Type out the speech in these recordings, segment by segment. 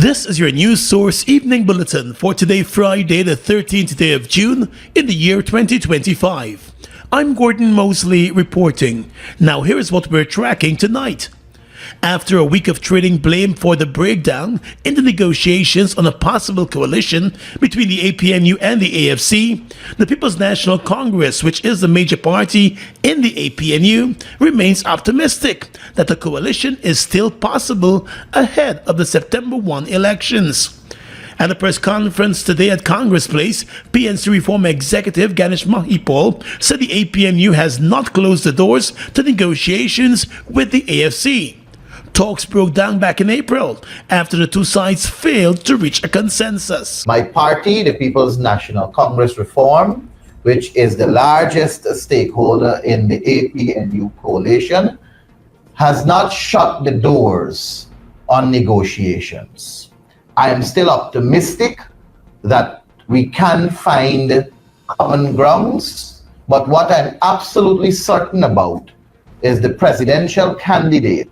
This is your news source evening bulletin for today, Friday, the 13th day of June in the year 2025. I'm Gordon Mosley reporting. Now here is what we're tracking tonight. After a week of trading blame for the breakdown in the negotiations on a possible coalition between the APNU and the AFC, the People's National Congress, which is the major party in the APNU, remains optimistic that the coalition is still possible ahead of the September 1 elections. At a press conference today at Congress Place, PNC Reform Executive Ganesh Mahipal said the APNU has not closed the doors to negotiations with the AFC. Talks broke down back in April after the two sides failed to reach a consensus. My party, the People's National Congress Reform, which is the largest stakeholder in the APNU coalition, has not shut the doors on negotiations. I am still optimistic that we can find common grounds, but what I'm absolutely certain about is the presidential candidate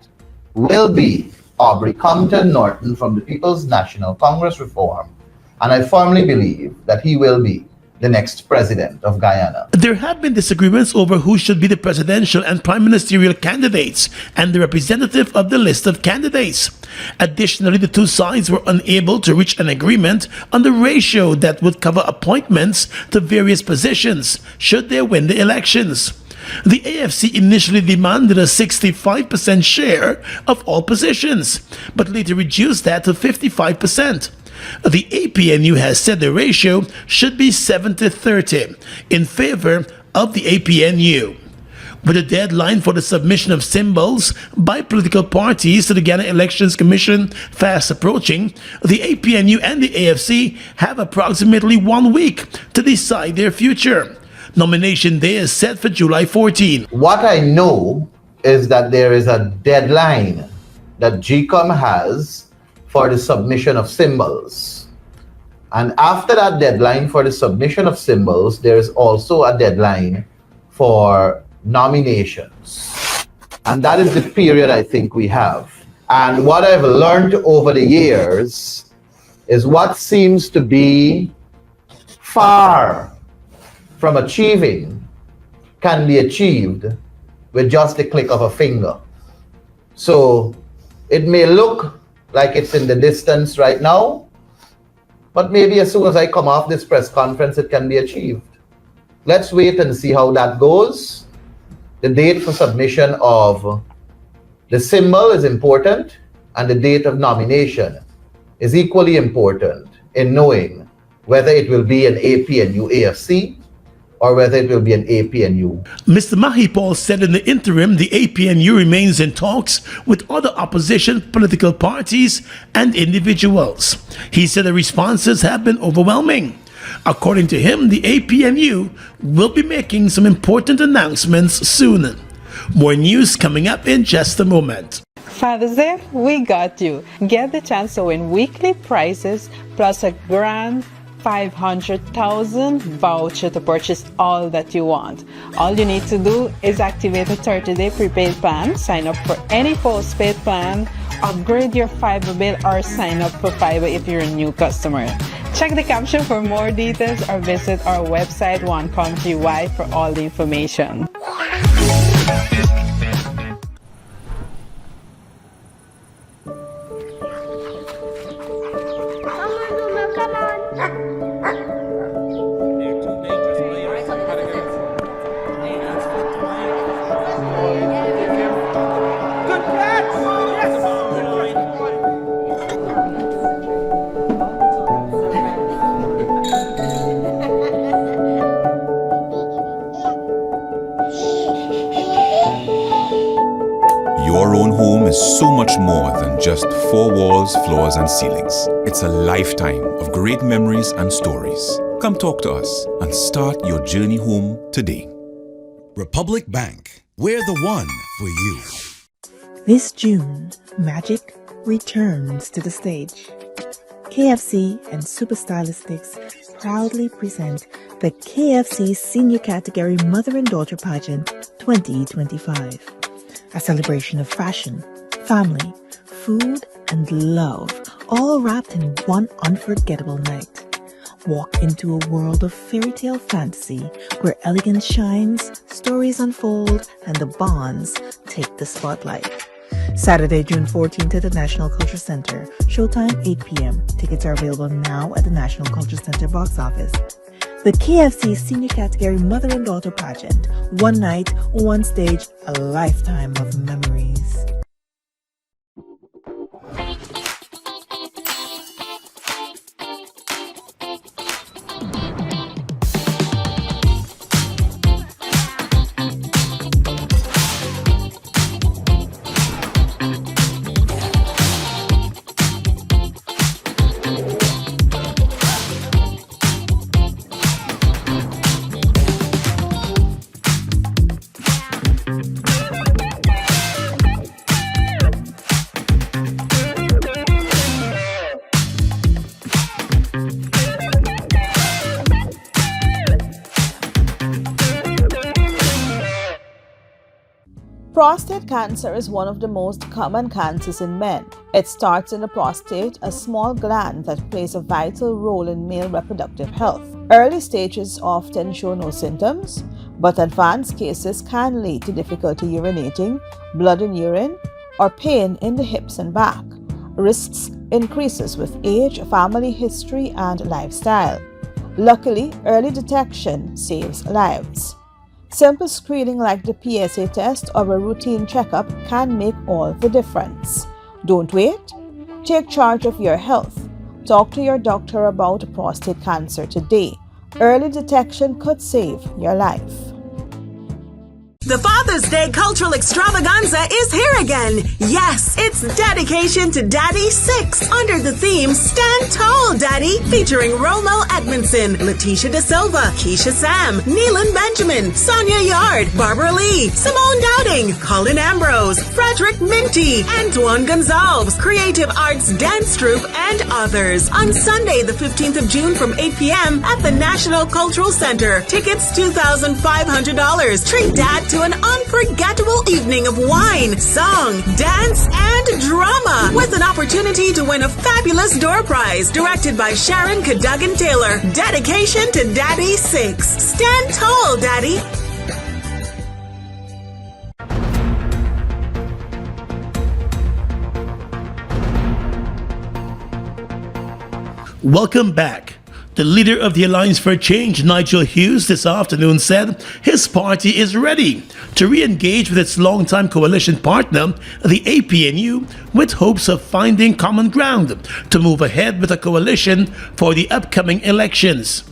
will be Aubrey Compton Norton from the People's National Congress Reform, and I firmly believe that he will be the next president of Guyana. There have been disagreements over who should be the presidential and prime ministerial candidates and the representative of the list of candidates. Additionally, the two sides were unable to reach an agreement on the ratio that would cover appointments to various positions should they win the elections. The AFC initially demanded a 65% share of all positions, but later reduced that to 55%. The APNU has said the ratio should be 70-30 in favor of the APNU. With the deadline for the submission of symbols by political parties to the Guyana Elections Commission fast approaching, the APNU and the AFC have approximately 1 week to decide their future. Nomination day is set for July 14. What I know is that there is a deadline that GECOM has for the submission of symbols. And after that deadline for the submission of symbols, there is also a deadline for nominations. And that is the period I think we have. And what I've learned over the years is what seems to be far from achieving can be achieved with just the click of a finger. So it may look like it's in the distance right now, but maybe as soon as I come off this press conference, it can be achieved. Let's wait and see how that goes. The date for submission of the symbol is important, and the date of nomination is equally important in knowing whether it will be an APNU+AFC or whether it will be an APNU. Mr. Mahipal said in the interim, the APNU remains in talks with other opposition political parties and individuals. He said the responses have been overwhelming. According to him, the APNU will be making some important announcements soon. More news coming up in just a moment. Father's Day, we got you. Get the chance to win weekly prizes plus a grand 500,000 voucher to purchase all that you want. All you need to do is activate a 30-day prepaid plan, sign up for any postpaid plan, upgrade your fiber bill, or sign up for fiber if you're a new customer. Check the caption for more details or visit our website OneCountryWide for all the information. Your own home is so much more than just 4 walls, floors, and ceilings. It's a lifetime of great memories and stories. Come talk to us and start your journey home today. Republic Bank, we're the one for you. This June, magic returns to the stage. KFC and Super Stylistics proudly present the KFC Senior Category Mother and Daughter Pageant 2025. A celebration of fashion, family, food, and love, all wrapped in one unforgettable night. Walk into a world of fairy tale fantasy where elegance shines, stories unfold, and the bonds take the spotlight. Saturday, June 14th at the National Culture Center. Showtime 8 p.m. Tickets are available now at the National Culture Center box office. The KFC Senior Category Mother and Daughter Pageant. One night, one stage, a lifetime of memories. Prostate cancer is one of the most common cancers in men. It starts in the prostate, a small gland that plays a vital role in male reproductive health. Early stages often show no symptoms, but advanced cases can lead to difficulty urinating, blood in urine, or pain in the hips and back. Risks increases with age, family history, and lifestyle. Luckily, early detection saves lives. Simple screening like the PSA test or a routine checkup can make all the difference. Don't wait. Take charge of your health. Talk to your doctor about prostate cancer today. Early detection could save your life. The Father's Day Cultural Extravaganza is here again. Yes, it's dedication to Daddy 6 under the theme Stand Tall, Daddy, featuring Romo Edmondson, Letitia De Silva, Keisha Sam, Neelan Benjamin, Sonia Yard, Barbara Lee, Simone Dowding, Colin Ambrose, Frederick Minty, Antoine Gonzalez, Creative Arts Dance Troupe, and others on Sunday, the 15th of June from 8 p.m. at the National Cultural Center. Tickets $2,500. Treat Dad to an unforgettable evening of wine, song, dance, and drama with an opportunity to win a fabulous door prize. Directed by Sharon Cadogan Taylor. Dedication to Daddy 6. Stand tall, Daddy. Welcome back. The leader of the Alliance for Change, Nigel Hughes, this afternoon said his party is ready to re-engage with its longtime coalition partner, the APNU, with hopes of finding common ground to move ahead with a coalition for the upcoming elections.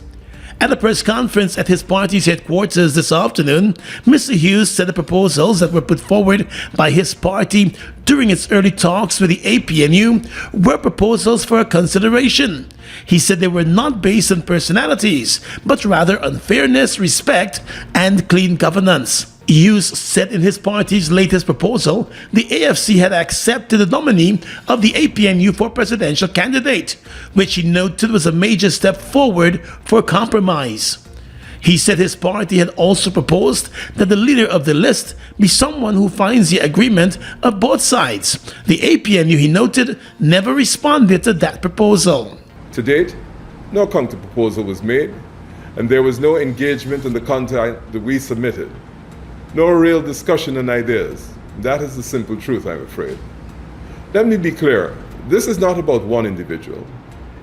At a press conference at his party's headquarters this afternoon, Mr. Hughes said the proposals that were put forward by his party during its early talks with the APNU were proposals for consideration. He said they were not based on personalities, but rather on fairness, respect, and clean governance. Hughes said in his party's latest proposal, the AFC had accepted the nominee of the APNU for presidential candidate, which he noted was a major step forward for compromise. He said his party had also proposed that the leader of the list be someone who finds the agreement of both sides. The APNU, he noted, never responded to that proposal. To date, no counter-proposal was made, and there was no engagement in the content that we submitted. No real discussion on ideas. That is the simple truth, I'm afraid. Let me be clear. This is not about one individual.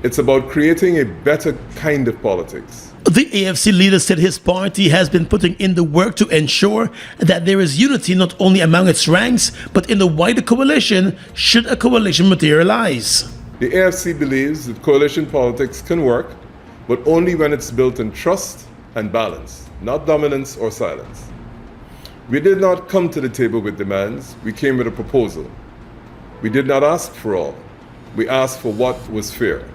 It's about creating a better kind of politics. The AFC leader said his party has been putting in the work to ensure that there is unity not only among its ranks, but in the wider coalition, should a coalition materialize. The AFC believes that coalition politics can work, but only when it's built on trust and balance, not dominance or silence. We did not come to the table with demands, we came with a proposal. We did not ask for all, we asked for what was fair.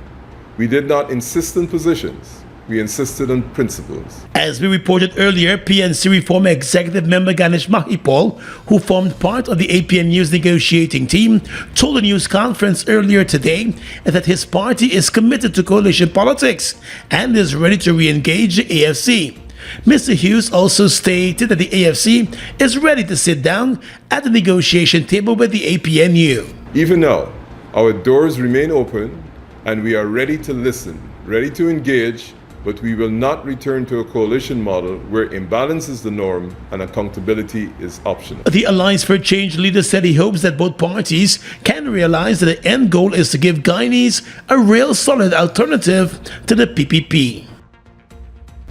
We did not insist on positions, we insisted on principles. As we reported earlier, PNC Reform Executive Member Ganesh Mahipal, who formed part of the APNU's negotiating team, told a news conference earlier today that his party is committed to coalition politics and is ready to re-engage the AFC. Mr. Hughes also stated that the AFC is ready to sit down at the negotiation table with the APNU. Even now, Our doors remain open and we are ready to listen, ready to engage, but we will not return to a coalition model where imbalance is the norm and accountability is optional. The Alliance for Change leader said he hopes that both parties can realize that the end goal is to give Guyanese a real solid alternative to the PPP.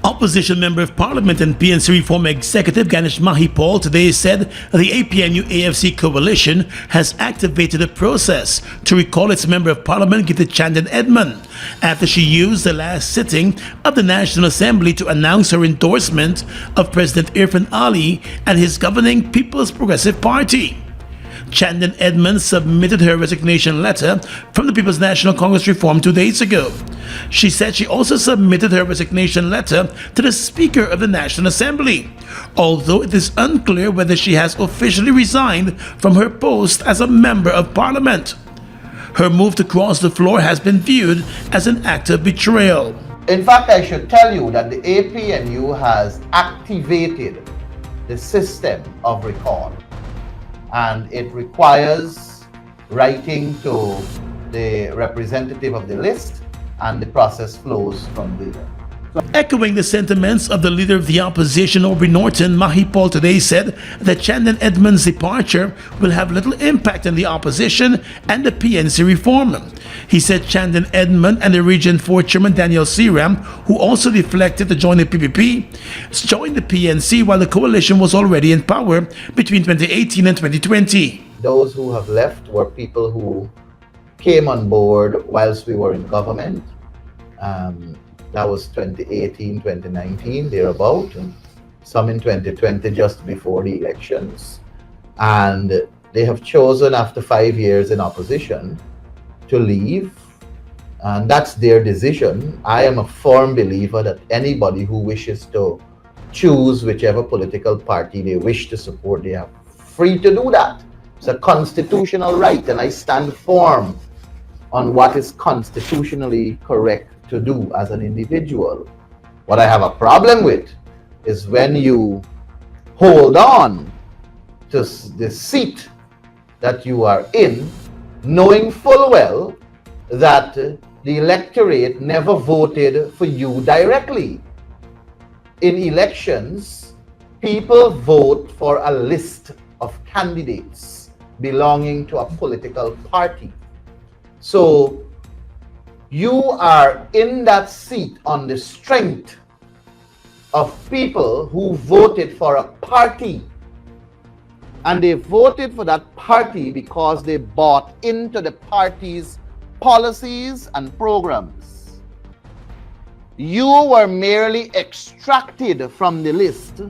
Opposition Member of Parliament and PNC Reform Executive Ganesh Mahipal today said the APNU+AFC coalition has activated a process to recall its Member of Parliament Chandan-Edmond after she used the last sitting of the National Assembly to announce her endorsement of President Irfan Ali and his governing People's Progressive Party. Chandan-Edmond submitted her resignation letter from the People's National Congress Reform 2 days ago. She said she also submitted her resignation letter to the Speaker of the National Assembly, although it is unclear whether she has officially resigned from her post as a Member of Parliament. Her move to cross the floor has been viewed as an act of betrayal. In fact, I should tell you that the APNU has activated the system of recall, and it requires writing to the representative of the list, and the process flows from there. Echoing the sentiments of the leader of the opposition, Aubrey Norton, Mahipal today said that Chandan-Edmond's departure will have little impact on the opposition and the PNC reform. He said Chandan-Edmond and the Region 4 Chairman Daniel Seram, who also deflected to join the PPP, joined the PNC while the coalition was already in power between 2018 and 2020. Those who have left were people who came on board whilst we were in government. That was 2018, 2019, thereabout. Some in 2020, just before the elections. And they have chosen, after 5 years in opposition, to leave. And that's their decision. I am a firm believer that anybody who wishes to choose whichever political party they wish to support, they are free to do that. It's a constitutional right, and I stand firm on what is constitutionally correct to do as an individual. What I have a problem with is when you hold on to the seat that you are in, knowing full well that the electorate never voted for you directly. In elections, people vote for a list of candidates belonging to a political party. So you are in that seat on the strength of people who voted for a party. And they voted for that party because they bought into the party's policies and programs. You were merely extracted from the list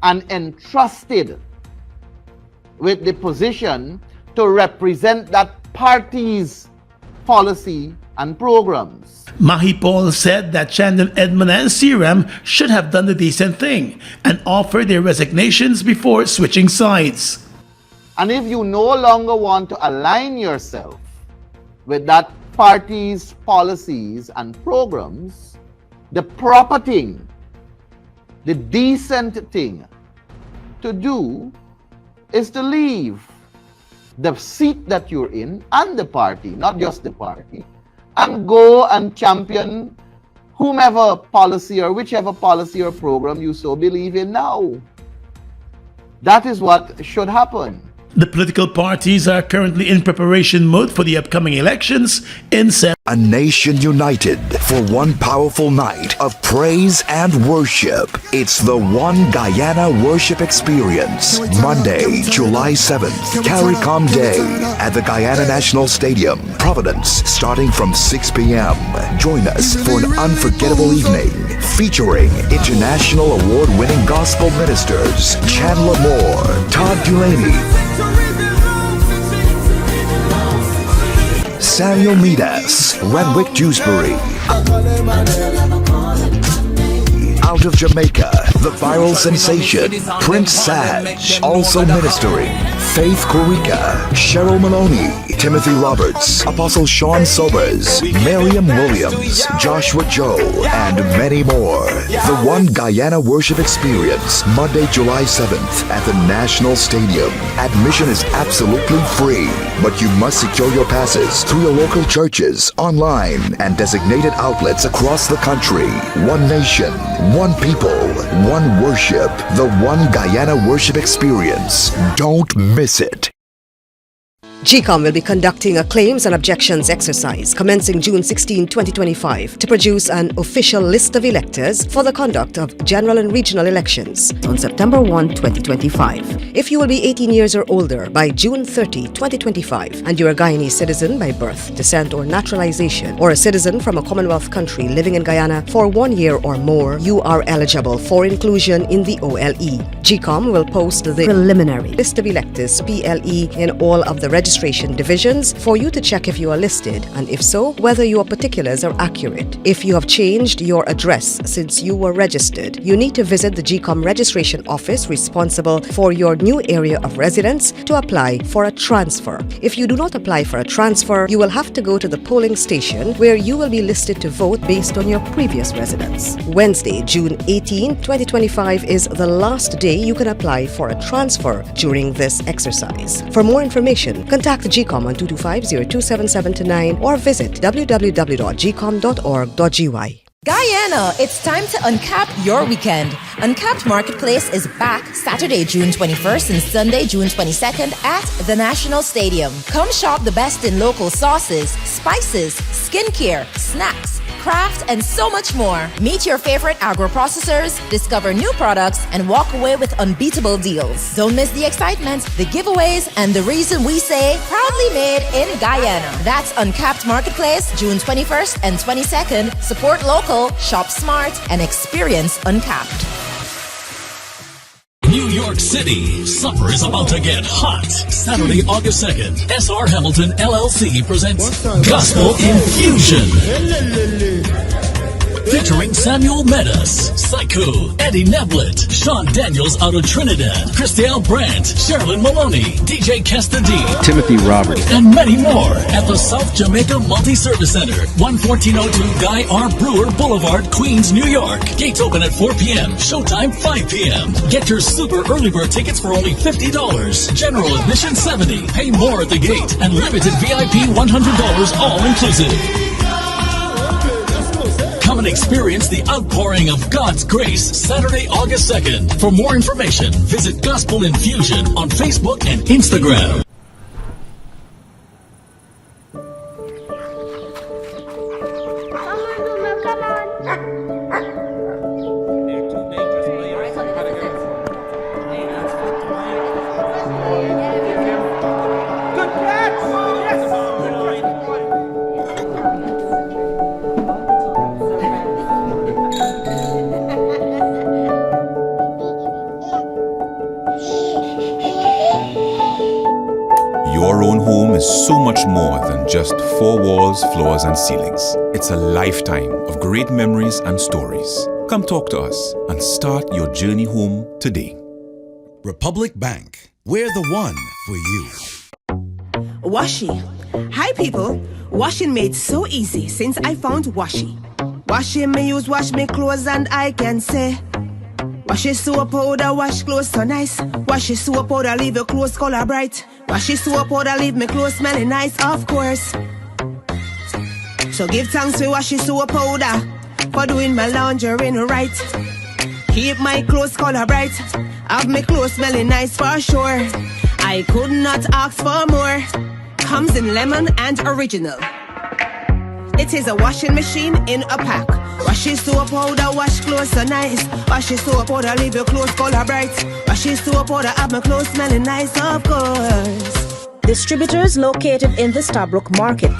and entrusted with the position to represent that party's policy and programs. Mahipal said that Chandan-Edmond and Seram should have done the decent thing and offered their resignations before switching sides. And if you no longer want to align yourself with that party's policies and programs, the proper thing, the decent thing to do is to leave the seat that you're in and the party, not just the party, and go and champion whomever policy or whichever policy or program you so believe in now. That is what should happen. The political parties are currently in preparation mode for the upcoming elections in September. A nation united for one powerful night of praise and worship. It's the One Guyana Worship Experience. Monday, July 7th, CARICOM Day at the Guyana National Stadium, Providence, starting from 6 p.m. Join us for an unforgettable evening featuring international award-winning gospel ministers Chandler Moore, Todd Dulaney, Samuel Midas, Renwick Dewsbury, out of Jamaica, the viral sensation, Prince Saj, also ministering, Faith Kurika, Cheryl Maloney, Timothy Roberts, Apostle Sean Sobers, Miriam Williams, Joshua Joe, and many more. The One Guyana Worship Experience, Monday, July 7th at the National Stadium. Admission is absolutely free, but you must secure your passes through your local churches, online, and designated outlets across the country. One nation, one people, one worship. The One Guyana Worship Experience. Don't miss it. GECOM will be conducting a claims and objections exercise commencing June 16, 2025 to produce an official list of electors for the conduct of general and regional elections on September 1, 2025. If you will be 18 years or older by June 30, 2025 and you're a Guyanese citizen by birth, descent or naturalization or a citizen from a Commonwealth country living in Guyana for 1 year or more, you are eligible for inclusion in the OLE. GECOM will post the preliminary list of electors PLE in all of the registration divisions for you to check if you are listed, and if so, whether your particulars are accurate. If you have changed your address since you were registered, you need to visit the GECOM registration office responsible for your new area of residence to apply for a transfer. If you do not apply for a transfer, you will have to go to the polling station where you will be listed to vote based on your previous residence. Wednesday, June 18, 2025 is the last day you can apply for a transfer during this exercise. For more information, contact GECOM on 225-027729 or visit www.gecom.org.gy. Guyana, it's time to uncap your weekend. Uncapped Marketplace is back Saturday, June 21st and Sunday, June 22nd at the National Stadium. Come shop the best in local sauces, spices, skincare, snacks, craft, and so much more. Meet your favorite agro-processors, discover new products, and walk away with unbeatable deals. Don't miss the excitement, the giveaways, and the reason we say proudly made in Guyana. That's Uncapped Marketplace, June 21st and 22nd. Support local, shop smart, and experience Uncapped. New York City, supper is about to get hot. Saturday, August 2nd, SR Hamilton LLC presents Gospel Infusion. Featuring Samuel Meadows, Psycho, Eddie Neblett, Sean Daniels out of Trinidad, Christelle Brandt, Sherilyn Maloney, DJ Kesta D, Timothy Roberts, and many more at the South Jamaica Multi-Service Center, 11402 Guy R. Brewer Boulevard, Queens, New York. Gates open at 4 p.m., showtime 5 p.m. Get your super early bird tickets for only $50. General admission $70. Pay more at the gate, and limited VIP $100 all inclusive. Come and experience the outpouring of God's grace Saturday, August 2nd. For more information, visit Gospel Infusion on Facebook and Instagram. Your own home is so much more than just 4 walls, floors, and ceilings. It's a lifetime of great memories and stories. Come talk to us and start your journey home today. Republic Bank. We're the one for you. Washi. Hi people. Washing made so easy since I found Washi. Washing me use wash me clothes and I can say Washi soap powder wash clothes so nice. Washi soap powder leave your clothes color bright. Washi soap powder leave me clothes smelling nice, of course. So give thanks to Washi soap powder for doing my laundry right. Keep my clothes color bright, have my clothes smelling nice for sure. I could not ask for more. Comes in lemon and original. It is a washing machine in a pack. Washi soap powder wash clothes so nice. Washi soap powder leave your clothes color bright. Washi soap powder have my clothes smelling nice, of course. Distributors located in the Stabrook Market.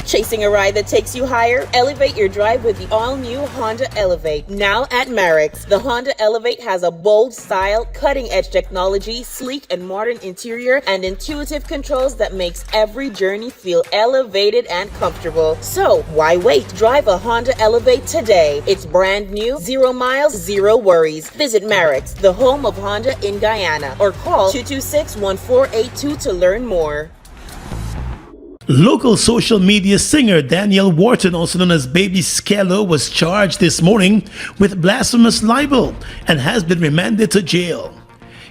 Chasing a ride that takes you higher? Elevate your drive with the all-new Honda Elevate, now at Merrick's. The Honda Elevate has a bold style, cutting-edge technology, sleek and modern interior, and intuitive controls that makes every journey feel elevated and comfortable. So, why wait? Drive a Honda Elevate today. It's brand new, 0 miles, 0 worries. Visit Merrick's, the home of Honda in Guyana, or call 226-1482 to learn more. Local social media singer Daniel Wharton, also known as Baby Skello, was charged this morning with blasphemous libel and has been remanded to jail.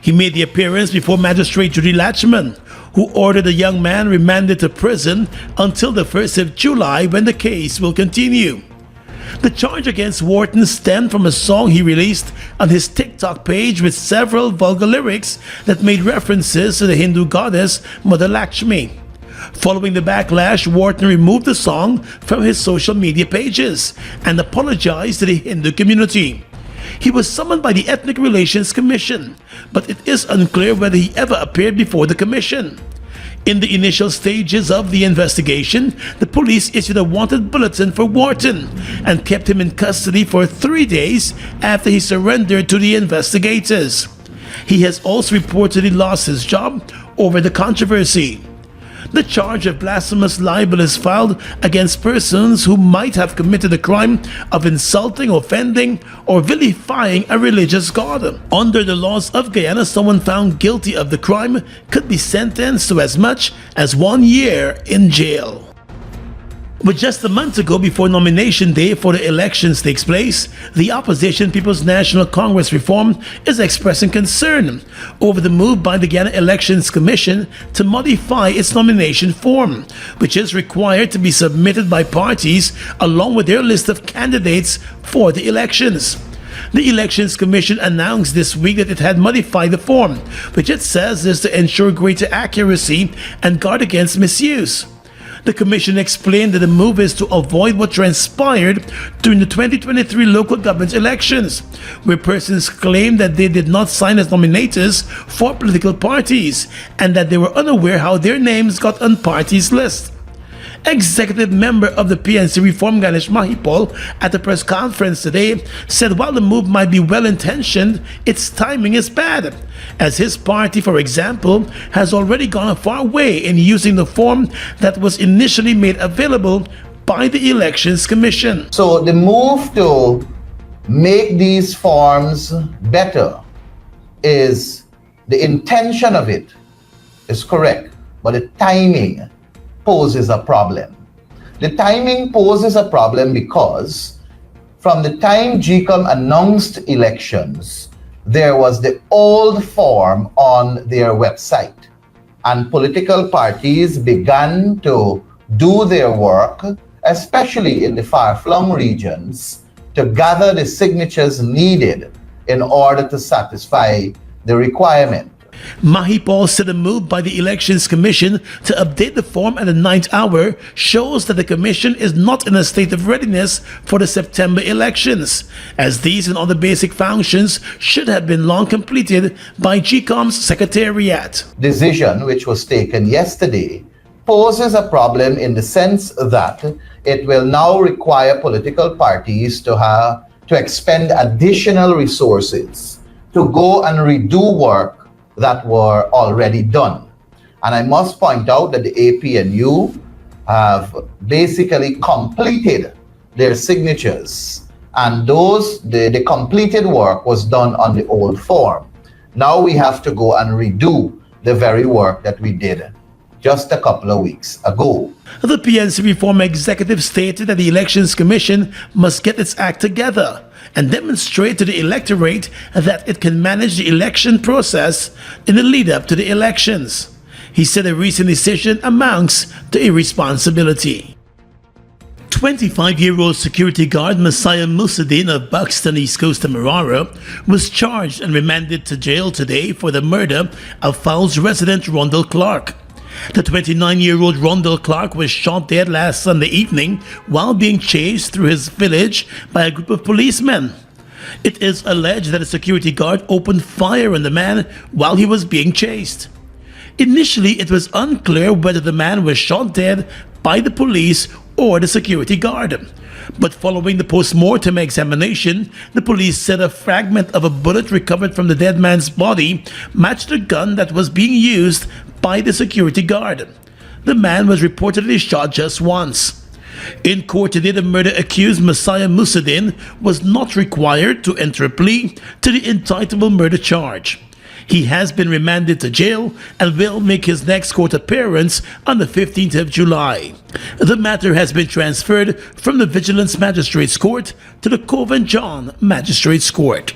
He made the appearance before Magistrate Judy Latchman, who ordered the young man remanded to prison until the 1st of July, when the case will continue. The charge against Wharton stemmed from a song he released on his TikTok page with several vulgar lyrics that made references to the Hindu goddess Mother Lakshmi. Following the backlash, Wharton removed the song from his social media pages and apologized to the Hindu community. He was summoned by the Ethnic Relations Commission, but it is unclear whether he ever appeared before the commission. In the initial stages of the investigation, the police issued a wanted bulletin for Wharton and kept him in custody for 3 days after he surrendered to the investigators. He has also reportedly lost his job over the controversy. The charge of blasphemous libel is filed against persons who might have committed the crime of insulting, offending, or vilifying a religious god. Under the laws of Guyana, someone found guilty of the crime could be sentenced to as much as 1 year in jail. But just a month ago, before nomination day for the elections takes place, the opposition People's National Congress Reform is expressing concern over the move by the Guyana Elections Commission to modify its nomination form, which is required to be submitted by parties along with their list of candidates for the elections. The Elections Commission announced this week that it had modified the form, which it says is to ensure greater accuracy and guard against misuse. The Commission explained that the move is to avoid what transpired during the 2023 local government elections, where persons claimed that they did not sign as nominators for political parties and that they were unaware how their names got on parties' lists. Executive member of the PNC Reform Ganesh Mahipol at a press conference today said while the move might be well-intentioned, its timing is bad, as his party, for example, has already gone a far way in using the form that was initially made available by the Elections Commission. So the move to make these forms better is, the intention of it is correct, but the timing poses a problem. The timing poses a problem because from the time GECOM announced elections, there was the old form on their website, and political parties began to do their work, especially in the far-flung regions, to gather the signatures needed in order to satisfy the requirement. Mahipol said a move by the Elections Commission to update the form at the 9th hour shows that the Commission is not in a state of readiness for the September elections, as these and other basic functions should have been long completed by GECOM's Secretariat. Decision, which was taken yesterday, poses a problem in the sense that it will now require political parties to expend additional resources to go and redo work that were already done. And I must point out that the APNU have basically completed their signatures, and the completed work was done on the old form. Now we have to go and redo the very work that we did just a couple of weeks ago. The PNC Reform Executive stated that the Elections Commission must get its act together and demonstrate to the electorate that it can manage the election process in the lead-up to the elections. He said a recent decision amounts to irresponsibility. 25-year-old security guard Messiah Musadin of Buxton, East Coast of Marara, was charged and remanded to jail today for the murder of Fowles resident Rondell Clark. The 29-year-old Rondell Clark was shot dead last Sunday evening while being chased through his village by a group of policemen. It is alleged that a security guard opened fire on the man while he was being chased. Initially, it was unclear whether the man was shot dead by the police or the security guard. But following the post-mortem examination, the police said a fragment of a bullet recovered from the dead man's body matched the gun that was being used by the security guard. The man was reportedly shot just once. In court today, the murder accused Messiah Musaddin was not required to enter a plea to the indictable murder charge. He has been remanded to jail and will make his next court appearance on the 15th of July. The matter has been transferred from the Vigilance Magistrates Court to the Cove John Magistrates Court.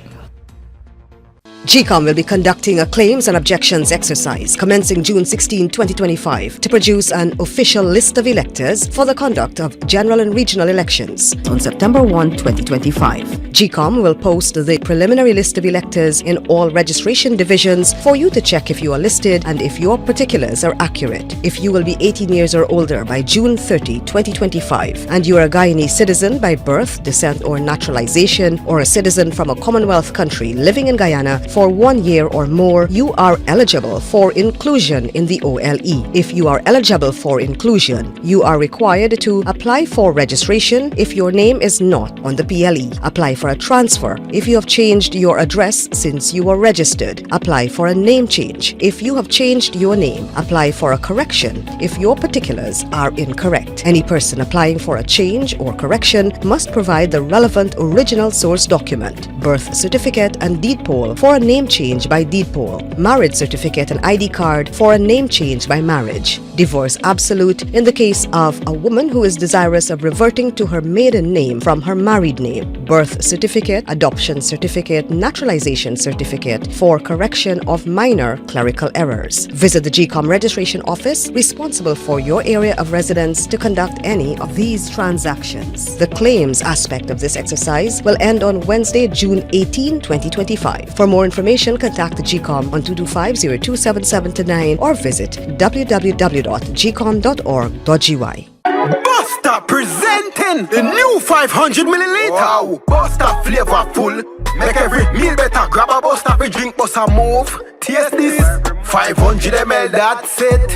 GECOM will be conducting a claims and objections exercise commencing June 16, 2025 to produce an official list of electors for the conduct of general and regional elections on September 1, 2025. GECOM will post the preliminary list of electors in all registration divisions for you to check if you are listed and if your particulars are accurate. If you will be 18 years or older by June 30, 2025 and you are a Guyanese citizen by birth, descent or naturalization or a citizen from a Commonwealth country living in Guyana for 1 year or more, you are eligible for inclusion in the OLE. If you are eligible for inclusion, you are required to apply for registration if your name is not on the PLE. Apply for a transfer if you have changed your address since you were registered. Apply for a name change if you have changed your name. Apply for a correction if your particulars are incorrect. Any person applying for a change or correction must provide the relevant original source document, birth certificate and deed poll for a name change by deed poll, marriage certificate and ID card for a name change by marriage, divorce absolute in the case of a woman who is desirous of reverting to her maiden name from her married name, birth certificate, adoption certificate, naturalization certificate for correction of minor clerical errors. Visit the GECOM registration office responsible for your area of residence to conduct any of these transactions. The claims aspect of this exercise will end on Wednesday, June 18, 2025. For more information, contact the GECOM on 225-0277-9 or visit www.gecom.org.gy. Buster presenting the new 500 milliliter. Wow. Buster flavorful. Make every meal better. Grab a Buster for drink, Buster move. Taste this. 500 ml, that's it.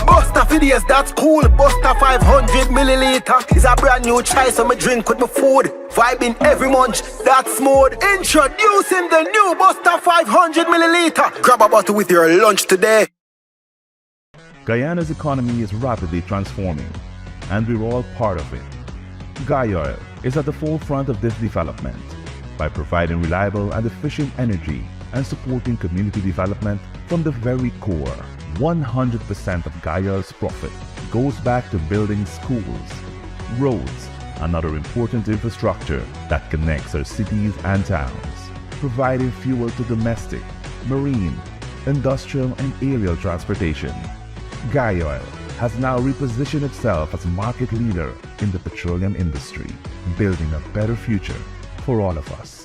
Buster for this, that's cool. Buster 500 milliliter is a brand new choice of my drink with my food. Vibing every munch, that's smooth. Introducing the new Buster 500 milliliter. Grab a bottle with your lunch today. Guyana's economy is rapidly transforming, and we're all part of it. Guyoil is at the forefront of this development by providing reliable and efficient energy and supporting community development from the very core. 100% of Guyoil's profit goes back to building schools, roads, and other important infrastructure that connects our cities and towns, providing fuel to domestic, marine, industrial, and aerial transportation. Guyoil has now repositioned itself as a market leader in the petroleum industry, building a better future for all of us.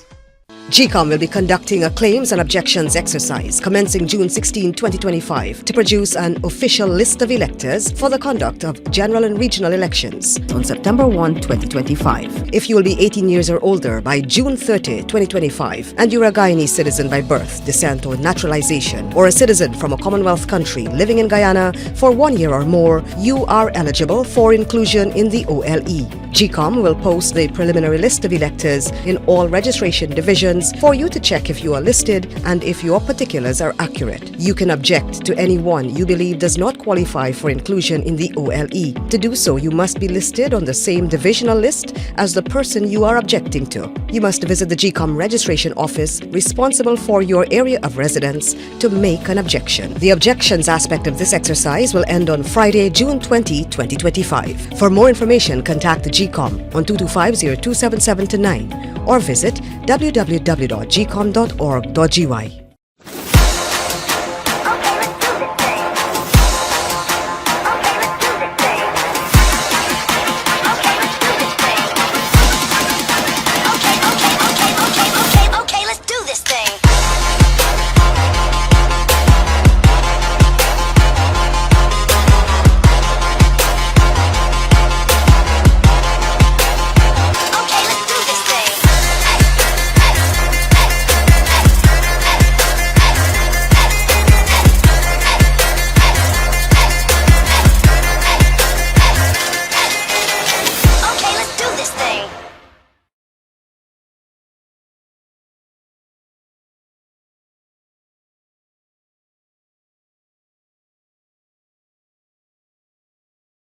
GECOM will be conducting a claims and objections exercise commencing June 16, 2025 to produce an official list of electors for the conduct of general and regional elections on September 1, 2025. If you will be 18 years or older by June 30, 2025 and you're a Guyanese citizen by birth, descent or naturalization or a citizen from a Commonwealth country living in Guyana for 1 year or more, you are eligible for inclusion in the OLE. GECOM will post the preliminary list of electors in all registration divisions for you to check if you are listed and if your particulars are accurate. You can object to anyone you believe does not qualify for inclusion in the OLE. To do so, you must be listed on the same divisional list as the person you are objecting to. You must visit the GECOM registration office responsible for your area of residence to make an objection. The objections aspect of this exercise will end on Friday, June 20, 2025. For more information, contact the GECOM on 225-0277-9 or visit www.gecom.org.gy.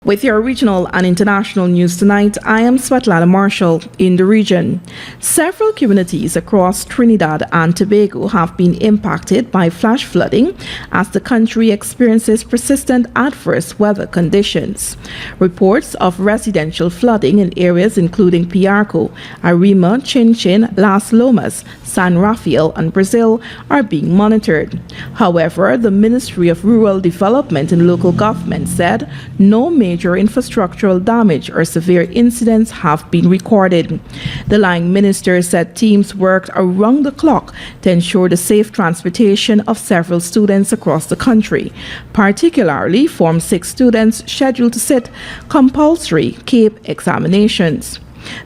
With your regional and international news tonight, I am Svetlana Marshall in the region. Several communities across Trinidad and Tobago have been impacted by flash flooding as the country experiences persistent adverse weather conditions. Reports of residential flooding in areas including Piarco, Arima, Chinchin, Las Lomas, San Rafael and Brazil are being monitored. However, the Ministry of Rural Development and Local Government said no major infrastructural damage or severe incidents have been recorded. The line minister said teams worked around the clock to ensure the safe transportation of several students across the country, particularly Form 6 students scheduled to sit compulsory CAPE examinations.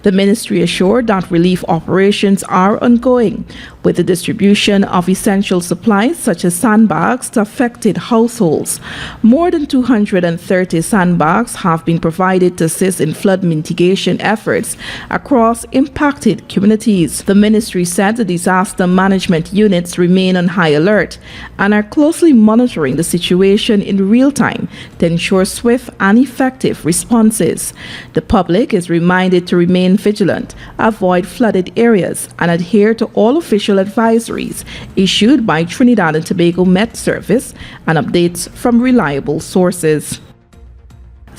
The ministry assured that relief operations are ongoing, with the distribution of essential supplies such as sandbags to affected households. More than 230 sandbags have been provided to assist in flood mitigation efforts across impacted communities. The ministry said the disaster management units remain on high alert and are closely monitoring the situation in real time to ensure swift and effective responses. The public is reminded to remain vigilant, avoid flooded areas, and adhere to all official advisories issued by Trinidad and Tobago Met Service and updates from reliable sources.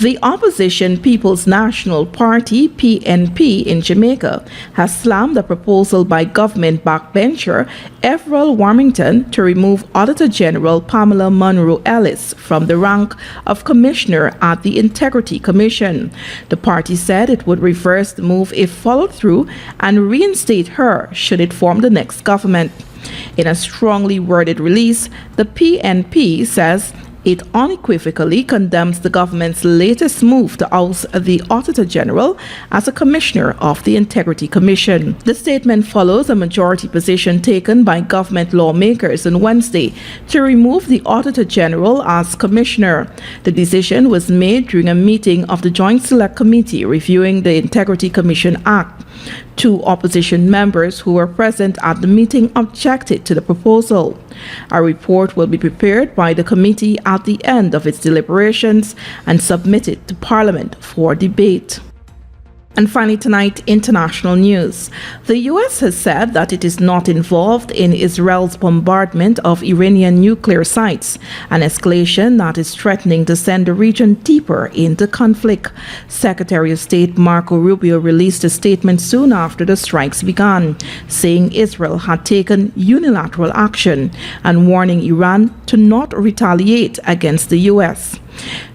The opposition People's National Party, PNP, in Jamaica has slammed a proposal by government backbencher Everell Warmington to remove Auditor General Pamela Monroe Ellis from the rank of Commissioner at the Integrity Commission. The party said it would reverse the move if followed through and reinstate her should it form the next government. In a strongly worded release, the PNP says it unequivocally condemns the government's latest move to oust the Auditor General as a commissioner of the Integrity Commission. The statement follows a majority position taken by government lawmakers on Wednesday to remove the Auditor General as commissioner. The decision was made during a meeting of the Joint Select Committee reviewing the Integrity Commission Act. Two opposition members who were present at the meeting objected to the proposal. A report will be prepared by the committee at the end of its deliberations and submitted to Parliament for debate. And finally tonight, international news. The U.S. has said that it is not involved in Israel's bombardment of Iranian nuclear sites, an escalation that is threatening to send the region deeper into conflict. Secretary of State Marco Rubio released a statement soon after the strikes began, saying Israel had taken unilateral action and warning Iran to not retaliate against the U.S.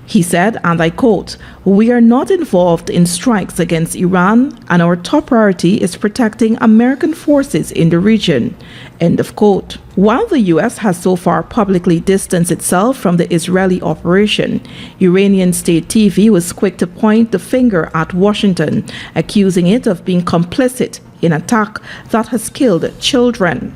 He said, and I quote, "We are not involved in strikes against Iran, and our top priority is protecting American forces in the region." End of quote. While the U.S. has so far publicly distanced itself from the Israeli operation, Iranian state TV was quick to point the finger at Washington, accusing it of being complicit in an attack that has killed children.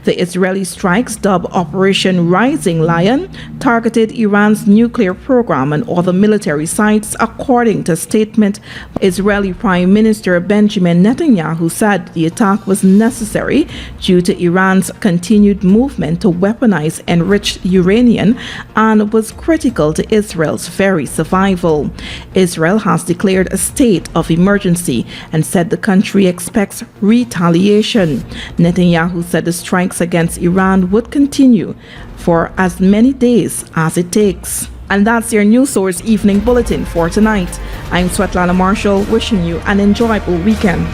The Israeli strikes, dubbed Operation Rising Lion, targeted Iran's nuclear program and other military sites, according to a statement. Israeli Prime Minister Benjamin Netanyahu said the attack was necessary due to Iran's continued movement to weaponize enriched uranium and was critical to Israel's very survival. Israel has declared a state of emergency and said the country expects retaliation. Netanyahu said the strikes against Iran would continue for as many days as it takes. And that's your News Source Evening Bulletin for tonight. I'm Svetlana Marshall, wishing you an enjoyable weekend.